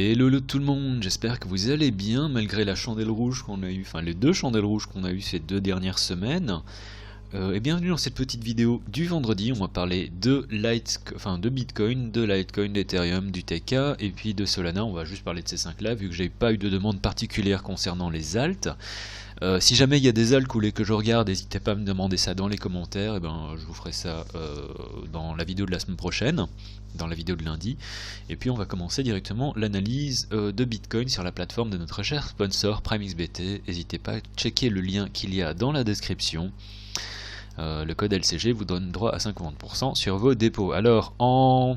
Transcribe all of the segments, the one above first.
Hello tout le monde, j'espère que vous allez bien malgré la chandelle rouge qu'on a eu, enfin les deux chandelles rouges qu'on a eu ces 2 dernières semaines. Et bienvenue dans cette petite vidéo du vendredi. On va parler de de Bitcoin, de Litecoin, d'Ethereum, du TK et puis de Solana. On va juste parler de ces 5 là vu que j'ai pas eu de demande particulière concernant les alts. Si jamais il y a des alts que vous voulez que je regarde, n'hésitez pas à me demander ça dans les commentaires, et ben je vous ferai ça dans la vidéo de la semaine prochaine, dans la vidéo de lundi. Et puis on va commencer directement l'analyse de Bitcoin sur la plateforme de notre cher sponsor PrimeXBT. N'hésitez pas à checker le lien qu'il y a dans la description. Le code LCG vous donne droit à 50% sur vos dépôts. Alors en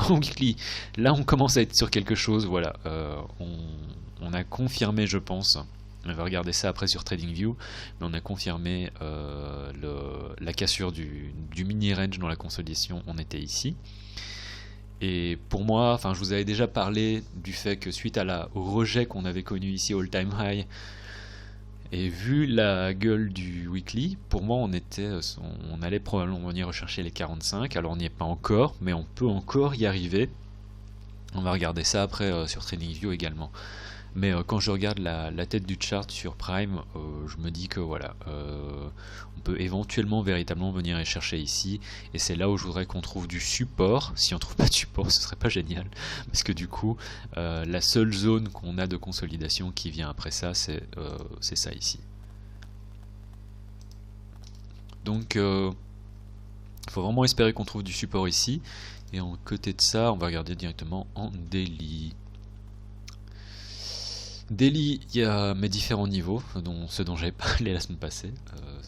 weekly, là on commence à être sur quelque chose, voilà, on a confirmé, je pense. On va regarder ça après sur TradingView, mais on a confirmé la cassure du mini range dans la consolidation. On était ici. Et pour moi, enfin, je vous avais déjà parlé du fait que suite au rejet qu'on avait connu ici all time high, et vu la gueule du weekly, pour moi on allait probablement venir rechercher les 45. Alors on n'y est pas encore, mais on peut encore y arriver. On va regarder ça après sur TradingView également. Mais quand je regarde la tête du chart sur Prime, je me dis que voilà, on peut éventuellement véritablement venir les chercher ici, et c'est là où je voudrais qu'on trouve du support. Si on trouve pas de support, ce serait pas génial, parce que du coup, la seule zone qu'on a de consolidation qui vient après ça, c'est ça ici. Donc, il faut vraiment espérer qu'on trouve du support ici, et en côté de ça, on va regarder directement en daily. Daily, il y a mes différents niveaux, ceux dont j'avais parlé la semaine passée.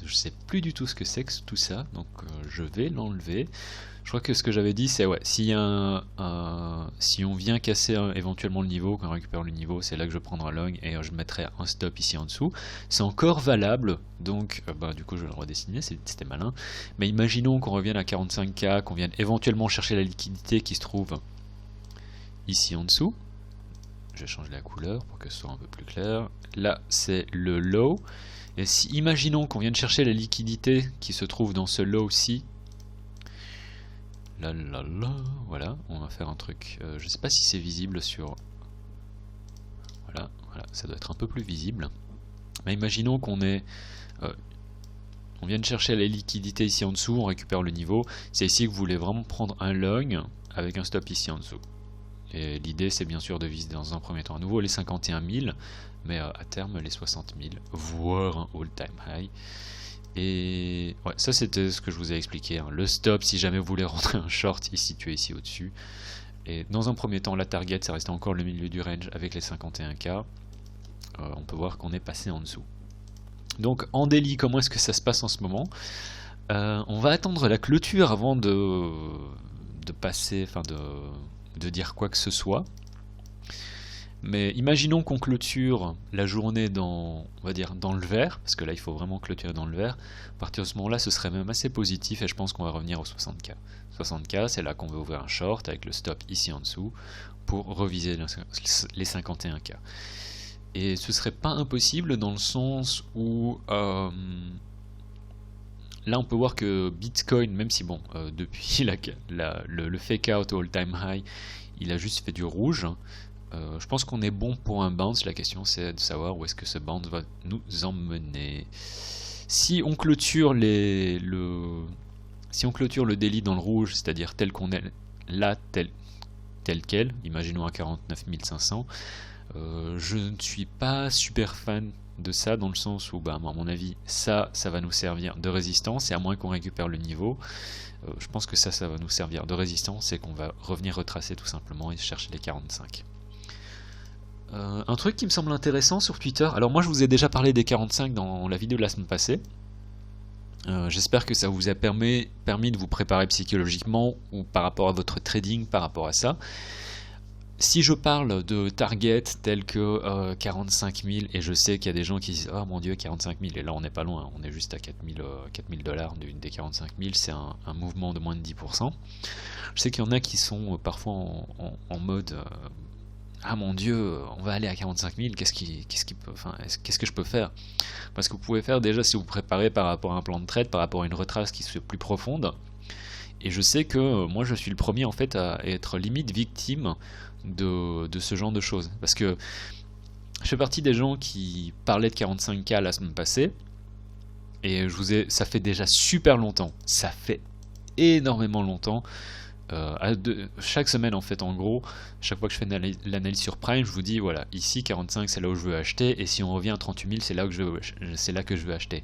Je sais plus du tout ce que c'est que tout ça, donc je vais l'enlever. Je crois que ce que j'avais dit, c'est ouais, si on vient casser éventuellement le niveau, quand on récupère le niveau, c'est là que je prendrai un long et je mettrai un stop ici en dessous. C'est encore valable, donc du coup je vais le redessiner, c'était malin. Mais imaginons qu'on revienne à 45K, qu'on vienne éventuellement chercher la liquidité qui se trouve ici en dessous. Je vais changer la couleur pour que ce soit un peu plus clair. Là, c'est le low. Et si, imaginons qu'on vienne chercher la liquidité qui se trouve dans ce low-ci. Là, voilà, on va faire un truc. Je ne sais pas si c'est visible sur... Voilà, ça doit être un peu plus visible. Mais imaginons qu'on on vienne chercher la liquidité ici en dessous, on récupère le niveau. C'est ici que vous voulez vraiment prendre un long avec un stop ici en dessous. Et l'idée c'est bien sûr de viser dans un premier temps à nouveau les 51 000, mais à terme les 60 000, voire un all-time high. Et ouais, ça c'était ce que je vous ai expliqué, hein. Le stop, si jamais vous voulez rentrer un short, est situé ici au-dessus. Et dans un premier temps, la target, ça reste encore le milieu du range avec les 51K. On peut voir qu'on est passé en dessous. Donc en daily, comment est-ce que ça se passe en ce moment? On va attendre la clôture avant de passer, enfin de dire quoi que ce soit. Mais imaginons qu'on clôture la journée on va dire dans le vert, parce que là il faut vraiment clôturer dans le vert. À partir de ce moment-là, ce serait même assez positif et je pense qu'on va revenir aux 60K. 60K, c'est là qu'on va ouvrir un short avec le stop ici en dessous pour reviser les 51K. Et ce serait pas impossible dans le sens où là on peut voir que Bitcoin, même si bon, depuis le fake out all time high, il a juste fait du rouge. Je pense qu'on est bon pour un bounce. La question c'est de savoir où est-ce que ce bounce va nous emmener. Si on clôture le daily dans le rouge, c'est-à-dire tel qu'on est là, tel quel, imaginons à 49 500, je ne suis pas super fan de ça, dans le sens où, à mon avis, ça va nous servir de résistance, et à moins qu'on récupère le niveau, je pense que ça va nous servir de résistance, et qu'on va revenir retracer tout simplement et chercher les 45. Un truc qui me semble intéressant sur Twitter, alors moi je vous ai déjà parlé des 45 dans la vidéo de la semaine passée, j'espère que ça vous a permis de vous préparer psychologiquement, ou par rapport à votre trading, par rapport à ça. Si je parle de target tel que 45 000, et je sais qu'il y a des gens qui disent « Oh mon dieu, 45 000 », et là on n'est pas loin, on est juste à 4 000 $, des 45 000, c'est un mouvement de moins de 10%. Je sais qu'il y en a qui sont parfois en mode ah mon dieu, on va aller à 45 000, qu'est-ce que je peux faire? Parce que vous pouvez faire déjà, si vous préparez par rapport à un plan de trade, par rapport à une retrace qui soit plus profonde, Et je sais que moi je suis le premier en fait à être limite victime de ce genre de choses. Parce que je fais partie des gens qui parlaient de 45K la semaine passée. Et ça fait déjà super longtemps. Ça fait énormément longtemps. Chaque semaine en fait, en gros, chaque fois que je fais l'analyse sur Prime, je vous dis voilà, ici 45 c'est là où je veux acheter, et si on revient à 38 000 c'est là que je veux acheter.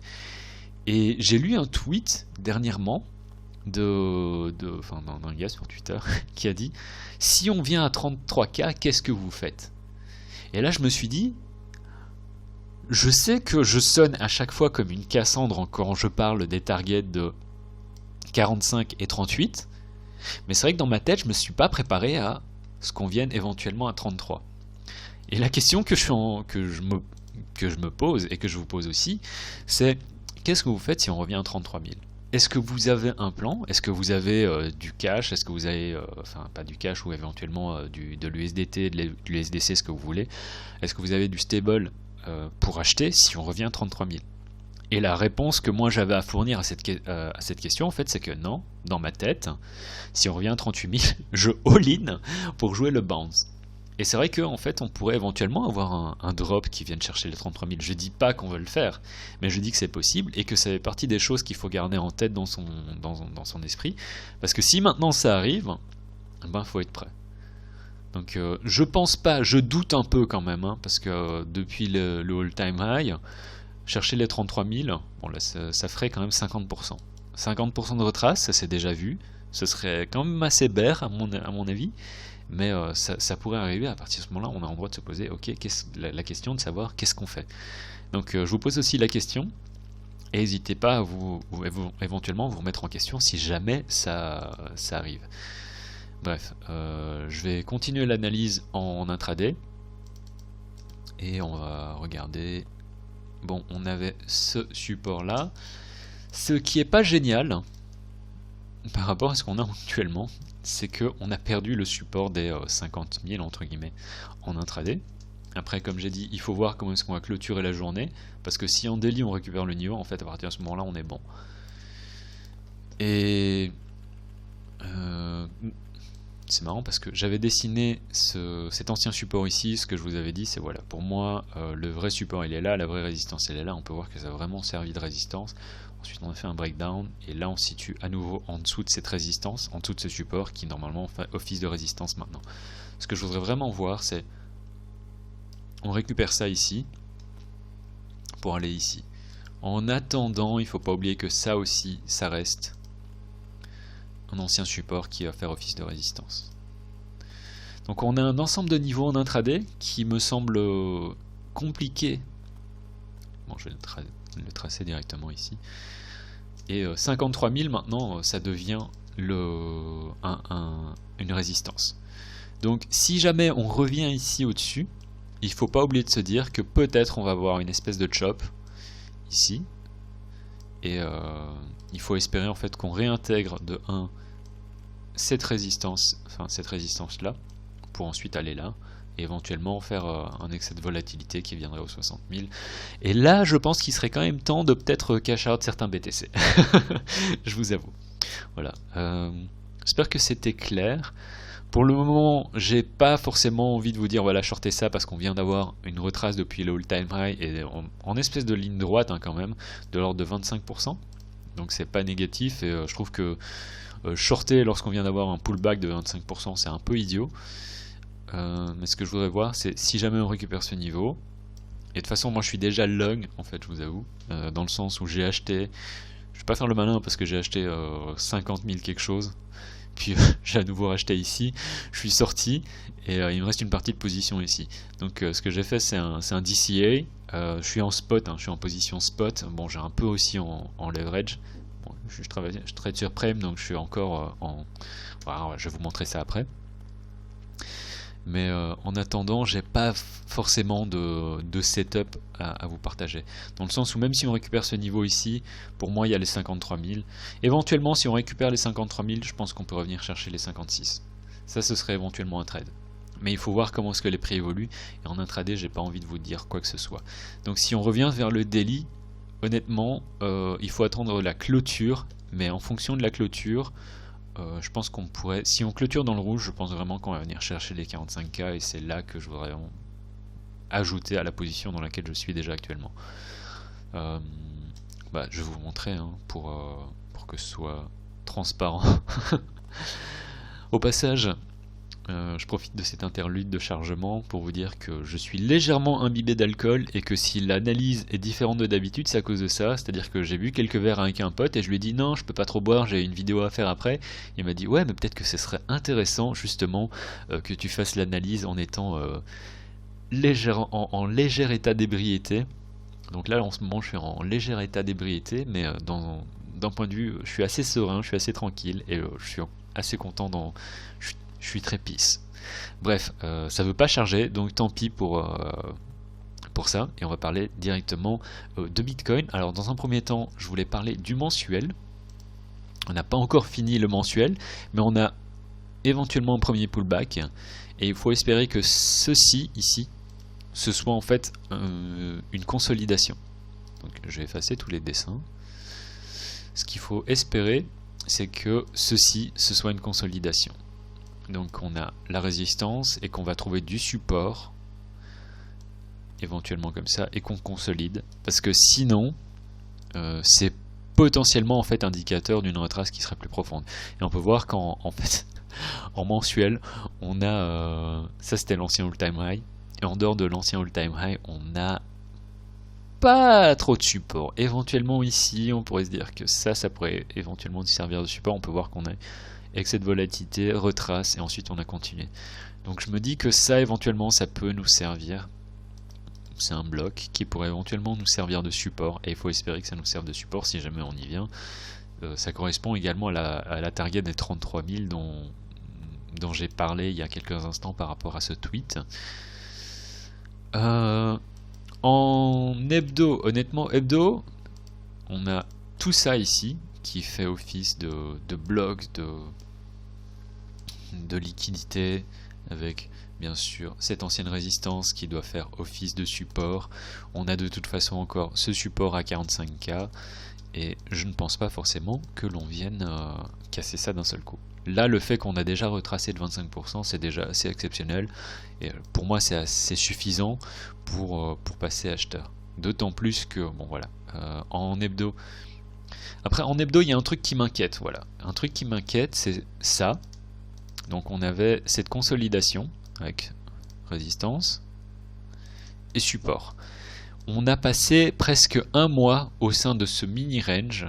Et j'ai lu un tweet dernièrement d'un gars sur Twitter qui a dit si on vient à 33K, qu'est-ce que vous faites? Et là je me suis dit, je sais que je sonne à chaque fois comme une Cassandre quand je parle des targets de 45 et 38, mais c'est vrai que dans ma tête je me suis pas préparé à ce qu'on vienne éventuellement à 33. Et la question que je me pose et que je vous pose aussi, c'est qu'est-ce que vous faites si on revient à 33 000? Est-ce que vous avez un plan? Est-ce que vous avez du cash? Est-ce que vous avez, enfin pas du cash ou éventuellement de l'USDT, de l'USDC, ce que vous voulez? Est-ce que vous avez du stable pour acheter si on revient à 33 000? Et la réponse que moi j'avais à fournir à cette question en fait, c'est que non, dans ma tête, si on revient à 38 000, je all-in pour jouer le bounce. Et c'est vrai qu'en fait, on pourrait éventuellement avoir un drop qui vienne chercher les 33 000. Je dis pas qu'on veut le faire, mais je dis que c'est possible et que ça fait partie des choses qu'il faut garder en tête dans son esprit. Parce que si maintenant ça arrive, ben faut être prêt. Donc je pense pas, je doute un peu quand même, hein, parce que depuis le all-time high, chercher les 33 000, bon là ça ferait quand même 50%. 50% de retrace, ça c'est déjà vu. Ce serait quand même assez bear à mon avis. Mais ça pourrait arriver. À partir de ce moment-là, on a le droit de se poser la question de savoir qu'est-ce qu'on fait. Donc je vous pose aussi la question, et n'hésitez pas à éventuellement vous remettre en question si jamais ça arrive. Bref, je vais continuer l'analyse en intraday, et on va regarder. Bon, on avait ce support-là, ce qui est pas génial par rapport à ce qu'on a actuellement, c'est qu'on a perdu le support des 50 000 entre guillemets en intraday. Après, comme j'ai dit, il faut voir comment est-ce qu'on va clôturer la journée, parce que si en daily on récupère le niveau, en fait à partir de ce moment-là on est bon. Et c'est marrant parce que j'avais dessiné cet ancien support ici. Ce que je vous avais dit, c'est voilà, pour moi le vrai support il est là, la vraie résistance elle est là. On peut voir que ça a vraiment servi de résistance. Ensuite on a fait un breakdown et là on se situe à nouveau en dessous de cette résistance, en dessous de ce support qui normalement fait office de résistance maintenant. Ce que je voudrais vraiment voir, c'est on récupère ça ici pour aller ici. En attendant, il ne faut pas oublier que ça aussi, ça reste un ancien support qui va faire office de résistance. Donc on a un ensemble de niveaux en intraday qui me semble compliqué. Bon, je vais le tracer directement ici. Et 53 000 maintenant, ça devient une résistance. Donc si jamais on revient ici au-dessus, il ne faut pas oublier de se dire que peut-être on va avoir une espèce de chop ici. Et il faut espérer en fait qu'on réintègre de 1 cette résistance là, pour ensuite aller là, et éventuellement faire un excès de volatilité qui viendrait aux 60 000. Et là, je pense qu'il serait quand même temps de peut-être cash out certains BTC. Je vous avoue. Voilà. J'espère que c'était clair. Pour le moment, j'ai pas forcément envie de vous dire voilà, shortez ça parce qu'on vient d'avoir une retrace depuis le all-time high et en espèce de ligne droite hein, quand même, de l'ordre de 25%. Donc c'est pas négatif et je trouve que shorter lorsqu'on vient d'avoir un pullback de 25%, c'est un peu idiot. Mais ce que je voudrais voir, c'est si jamais on récupère ce niveau. Et de toute façon, moi je suis déjà long, en fait, je vous avoue, dans le sens où j'ai acheté. Je vais pas faire le malin parce que j'ai acheté 50 000 quelque chose. Puis j'ai à nouveau racheté ici, je suis sorti et il me reste une partie de position ici. Donc ce que j'ai fait c'est un DCA, je suis en spot, hein, je suis en position spot, bon j'ai un peu aussi en leverage, bon, je trade sur Prime donc je suis encore voilà, je vais vous montrer ça après. Mais en attendant, j'ai pas forcément de setup à vous partager. Dans le sens où même si on récupère ce niveau ici, pour moi il y a les 53 000. Éventuellement, si on récupère les 53 000, je pense qu'on peut revenir chercher les 56. Ça, ce serait éventuellement un trade. Mais il faut voir comment est-ce que les prix évoluent. Et en intraday, j'ai pas envie de vous dire quoi que ce soit. Donc si on revient vers le daily, honnêtement, il faut attendre la clôture. Mais en fonction de la clôture, je pense qu'on pourrait, si on clôture dans le rouge, je pense vraiment qu'on va venir chercher les 45K et c'est là que je voudrais ajouter à la position dans laquelle je suis déjà actuellement. Je vais vous montrer hein, pour que ce soit transparent. Au passage, je profite de cet interlude de chargement pour vous dire que je suis légèrement imbibé d'alcool et que si l'analyse est différente de d'habitude, c'est à cause de ça. C'est-à-dire que j'ai bu quelques verres avec un pote et je lui ai dit non, je peux pas trop boire, j'ai une vidéo à faire après. Il m'a dit ouais, mais peut-être que ce serait intéressant justement que tu fasses l'analyse en étant en léger état d'ébriété. Donc là, en ce moment, je suis en léger état d'ébriété, mais d'un point de vue, je suis assez serein, je suis assez tranquille et je suis assez content je suis très peace. Bref, ça veut pas charger, donc tant pis pour ça. Et on va parler directement de Bitcoin. Alors dans un premier temps, je voulais parler du mensuel. On n'a pas encore fini le mensuel, mais on a éventuellement un premier pullback. Et il faut espérer que ceci, ici, ce soit en fait une consolidation. Donc je vais effacer tous les dessins. Ce qu'il faut espérer, c'est que ceci, ce soit une consolidation. Donc on a la résistance et qu'on va trouver du support, éventuellement comme ça, et qu'on consolide. Parce que sinon, c'est potentiellement en fait indicateur d'une retrace qui serait plus profonde. Et on peut voir qu'en fait, en mensuel, on a... ça c'était l'ancien all-time high. Et en dehors de l'ancien all-time high, on n'a pas trop de support. Éventuellement ici, on pourrait se dire que ça pourrait éventuellement servir de support. On peut voir qu'on a excès de volatilité, retrace, et ensuite on a continué. Donc je me dis que ça, éventuellement, ça peut nous servir. C'est un bloc qui pourrait éventuellement nous servir de support, et il faut espérer que ça nous serve de support si jamais on y vient. Ça correspond également à la target des 33 000 dont j'ai parlé il y a quelques instants par rapport à ce tweet. En hebdo, honnêtement, hebdo, on a tout ça ici qui fait office de bloc, de liquidité, avec bien sûr cette ancienne résistance qui doit faire office de support. On a de toute façon encore ce support à 45K et je ne pense pas forcément que l'on vienne casser ça d'un seul coup. Là, le fait qu'on a déjà retracé de 25%, c'est déjà assez exceptionnel. Et pour moi, c'est assez suffisant pour passer acheteur. D'autant plus que, bon voilà, en hebdo... Après, en hebdo, il y a un truc qui m'inquiète, voilà. Un truc qui m'inquiète, c'est ça. Donc on avait cette consolidation avec résistance et support. On a passé presque un mois au sein de ce mini range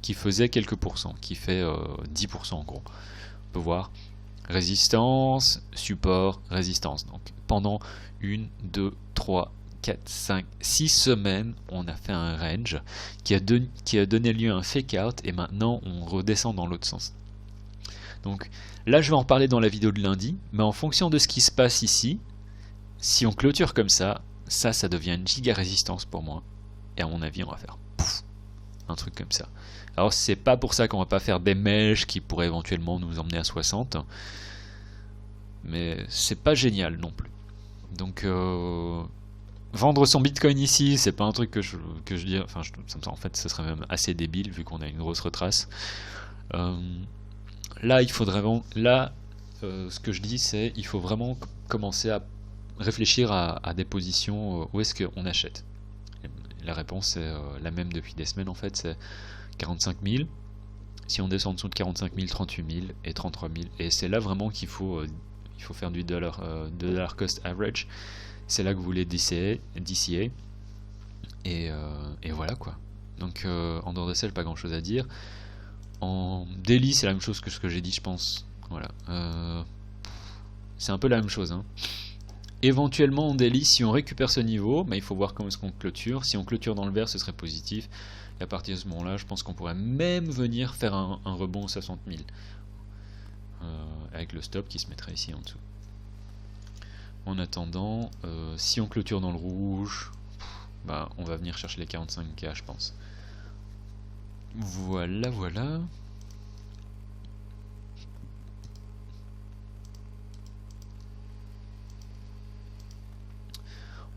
qui faisait quelques pourcents, qui fait 10% en gros. On peut voir résistance, support, résistance. Donc pendant 1, 2, 3, 4, 5, 6 semaines, on a fait un range qui a donné lieu à un fake out et maintenant on redescend dans l'autre sens. Donc là je vais en parler dans la vidéo de lundi, mais en fonction de ce qui se passe ici, si on clôture comme ça devient une giga résistance pour moi. Et à mon avis on va faire pouf, un truc comme ça. Alors c'est pas pour ça qu'on va pas faire des mèches qui pourraient éventuellement nous emmener à 60, mais c'est pas génial non plus. Donc vendre son bitcoin ici, c'est pas un truc que je dis, enfin en fait ce serait même assez débile vu qu'on a une grosse retrace. Là il faudrait vraiment, ce que je dis c'est il faut vraiment commencer à réfléchir à des positions où est-ce qu'on achète. Et la réponse est la même depuis des semaines en fait, c'est 45 000. Si on descend en dessous de 45 000, 38 000 et 33 000. Et c'est là vraiment qu'il faut faire du dollar cost average. C'est là que vous voulez DCA. Et voilà quoi. Donc en dehors de ça, pas grand chose à dire. En daily, c'est la même chose que ce que j'ai dit, je pense. Voilà. C'est un peu la même chose. Hein. Éventuellement en daily, si on récupère ce niveau, il faut voir comment est-ce qu'on clôture. Si on clôture dans le vert, ce serait positif. Et à partir de ce moment-là, je pense qu'on pourrait même venir faire un rebond aux 60 000. Avec le stop qui se mettrait ici en dessous. En attendant, si on clôture dans le rouge, on va venir chercher les 45K, je pense. Voilà, voilà.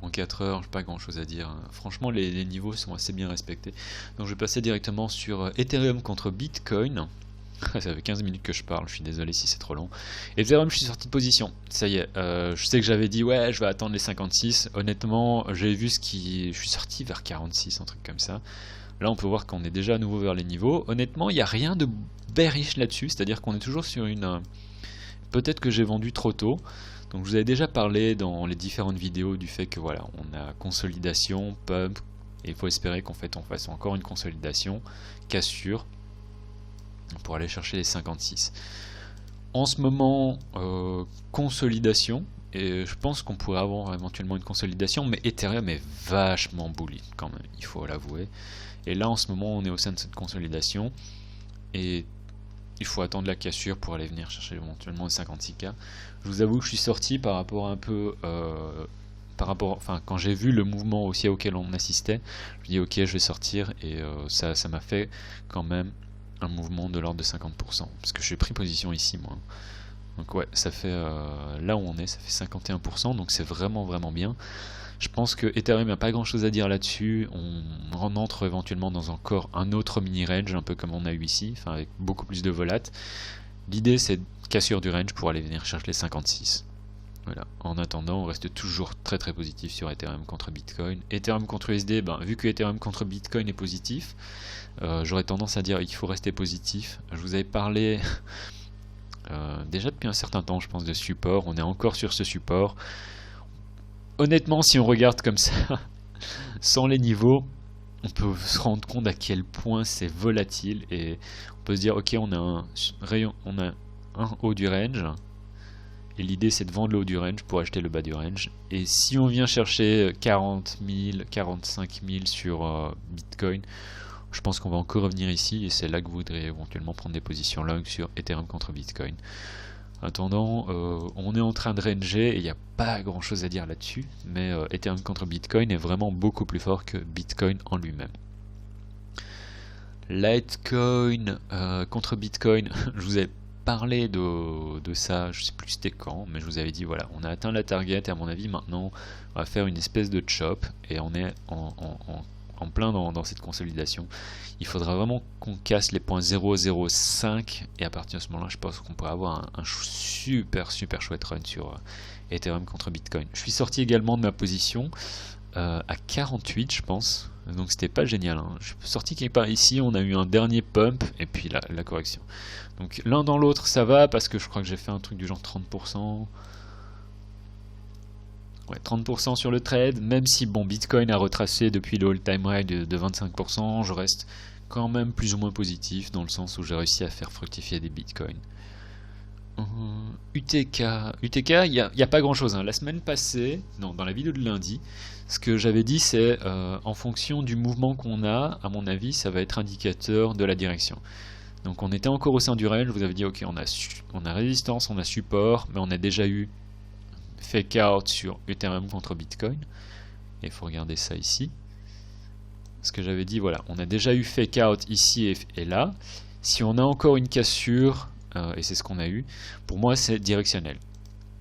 En 4 heures, pas grand chose à dire. Franchement, les niveaux sont assez bien respectés. Donc je vais passer directement sur Ethereum contre Bitcoin. Ça fait 15 minutes que je parle, je suis désolé si c'est trop long. Ethereum, je suis sorti de position. Ça y est, je sais que j'avais dit ouais, je vais attendre les 56. Honnêtement, j'ai vu ce qui. Je suis sorti vers 46, un truc comme ça. Là, on peut voir qu'on est déjà à nouveau vers les niveaux. Honnêtement, il n'y a rien de bearish là-dessus, c'est-à-dire qu'on est toujours sur une. Peut-être que j'ai vendu trop tôt. Donc, je vous avais déjà parlé dans les différentes vidéos du fait que voilà, on a consolidation, pump, et il faut espérer qu'en fait on fasse encore une consolidation, cassure, pour aller chercher les 56. En ce moment, consolidation, et je pense qu'on pourrait avoir éventuellement une consolidation, mais Ethereum est vachement bully quand même, il faut l'avouer. Et là en ce moment on est au sein de cette consolidation, et il faut attendre la cassure pour aller venir chercher éventuellement les 56K. Je vous avoue que je suis sorti par rapport à un peu... enfin, quand j'ai vu le mouvement aussi auquel on assistait, je me dis ok, je vais sortir, et ça m'a fait quand même un mouvement de l'ordre de 50%, parce que j'ai pris position ici moi. Donc ouais, ça fait là où on est, ça fait 51%, donc c'est vraiment bien. Je pense que Ethereum n'a pas grand chose à dire là-dessus. On entre éventuellement dans encore un autre mini range, un peu comme on a eu ici, enfin avec beaucoup plus de volat. L'idée c'est cassure du range pour aller venir chercher les 56. Voilà. En attendant, on reste toujours très positif sur Ethereum contre Bitcoin. Ethereum contre USD, vu que Ethereum contre Bitcoin est positif, j'aurais tendance à dire qu'il faut rester positif. Je vous avais parlé déjà depuis un certain temps, je pense, de support. On est encore sur ce support. Honnêtement, si on regarde comme ça, sans les niveaux, on peut se rendre compte à quel point c'est volatile, et on peut se dire ok, on a un rayon, on a un haut du range, et l'idée c'est de vendre le haut du range pour acheter le bas du range. Et si on vient chercher 40 000, 45 000 sur Bitcoin, je pense qu'on va encore revenir ici, et c'est là que vous voudrez éventuellement prendre des positions long sur Ethereum contre Bitcoin. Attendant, on est en train de ranger, et il n'y a pas grand chose à dire là-dessus, mais Ethereum contre Bitcoin est vraiment beaucoup plus fort que Bitcoin en lui-même. Litecoin contre Bitcoin, je vous ai parlé de ça, je sais plus c'était quand, mais je vous avais dit voilà, on a atteint la target, et à mon avis maintenant on va faire une espèce de chop, et on est en plein dans cette consolidation. Il faudra vraiment qu'on casse les points 0,05, et à partir de ce moment-là, je pense qu'on pourrait avoir un super chouette run sur Ethereum contre Bitcoin. Je suis sorti également de ma position à 48, je pense, donc c'était pas génial. Je suis sorti quelque part ici, on a eu un dernier pump, et puis la correction. Donc l'un dans l'autre, ça va, parce que je crois que j'ai fait un truc du genre 30%. Ouais, 30% sur le trade, même si bon, Bitcoin a retracé depuis le all-time high de 25%, je reste quand même plus ou moins positif, dans le sens où j'ai réussi à faire fructifier des Bitcoins. UTK, il n'y a pas grand chose. La semaine passée, non, dans la vidéo de lundi, ce que j'avais dit c'est en fonction du mouvement qu'on a, à mon avis, ça va être indicateur de la direction. Donc on était encore au sein du range, je vous avais dit ok, on a résistance, on a support, mais on a déjà eu fake out sur Ethereum contre Bitcoin, et il faut regarder ça ici. Ce que j'avais dit, voilà, on a déjà eu fake out ici et là. Si on a encore une cassure, et c'est ce qu'on a eu, pour moi c'est directionnel.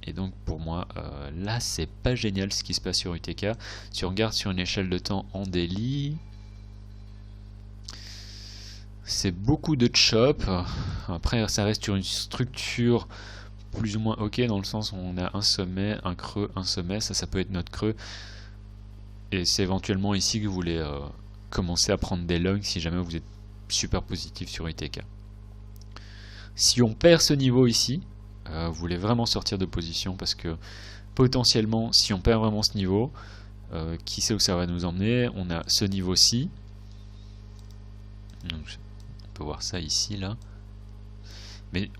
Et donc pour moi, là c'est pas génial ce qui se passe sur UTK. Si on regarde sur une échelle de temps en daily, c'est beaucoup de chop. Après ça reste sur une structure plus ou moins ok, dans le sens où on a un sommet, un creux, un sommet, ça peut être notre creux, et c'est éventuellement ici que vous voulez commencer à prendre des longs si jamais vous êtes super positif sur ITK. Si on perd ce niveau ici, vous voulez vraiment sortir de position, parce que potentiellement si on perd vraiment ce niveau, qui sait où ça va nous emmener. On a ce niveau-ci, on peut voir ça ici là, mais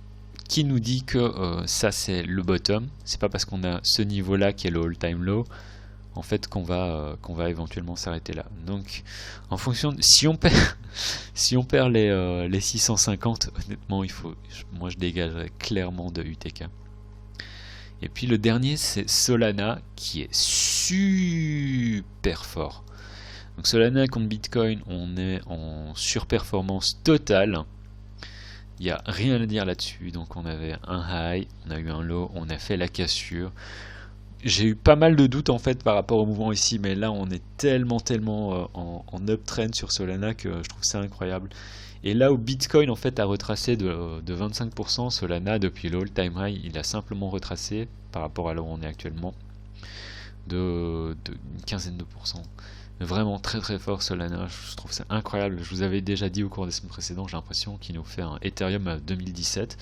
qui nous dit que ça c'est le bottom? C'est pas parce qu'on a ce niveau là qui est le all-time low en fait qu'on va éventuellement s'arrêter là. Donc en fonction de, si on perd les 650, honnêtement moi je dégagerais clairement de UTK. Et puis le dernier c'est Solana, qui est super fort. Donc Solana contre Bitcoin, on est en surperformance totale. Il n'y a rien à dire là-dessus. Donc on avait un high, on a eu un low, on a fait la cassure. j'ai eu pas mal de doutes en fait par rapport au mouvement ici, mais là on est tellement en uptrend sur Solana que je trouve ça incroyable. Et là où Bitcoin en fait a retracé de 25%, Solana depuis le all-time high, il a simplement retracé par rapport à là où on est actuellement de une quinzaine de pourcents. Vraiment très fort Solana, je trouve ça incroyable. Je vous avais déjà dit au cours des semaines précédentes, j'ai l'impression qu'il nous fait un Ethereum à 2017.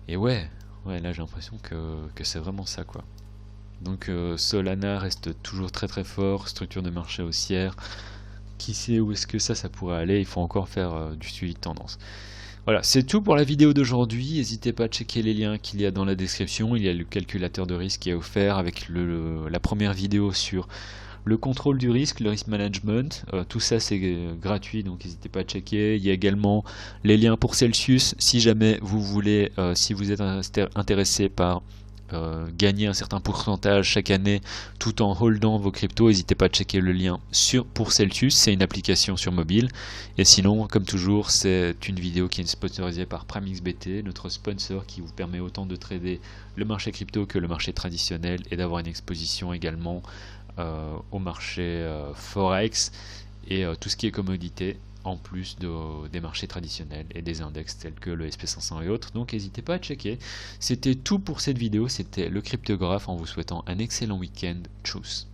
Et ouais, là j'ai l'impression que c'est vraiment ça quoi. Donc Solana reste toujours très fort, structure de marché haussière. Qui sait où est-ce que ça pourrait aller, il faut encore faire du suivi de tendance. Voilà, c'est tout pour la vidéo d'aujourd'hui. N'hésitez pas à checker les liens qu'il y a dans la description. Il y a le calculateur de risque qui est offert avec la première vidéo sur le contrôle du risque, le risk management. Tout ça c'est gratuit, donc n'hésitez pas à checker. Il y a également les liens pour Celsius si jamais vous voulez, si vous êtes intéressé par gagner un certain pourcentage chaque année tout en holdant vos cryptos, n'hésitez pas à checker le lien pour Celsius, c'est une application sur mobile. Et sinon, comme toujours, c'est une vidéo qui est sponsorisée par PrimeXBT, notre sponsor qui vous permet autant de trader le marché crypto que le marché traditionnel et d'avoir une exposition également au marché Forex et tout ce qui est commodité en plus des marchés traditionnels et des index tels que le SP500 et autres. Donc n'hésitez pas à checker. C'était tout pour cette vidéo, c'était le cryptographe en vous souhaitant un excellent week-end. Tchuss.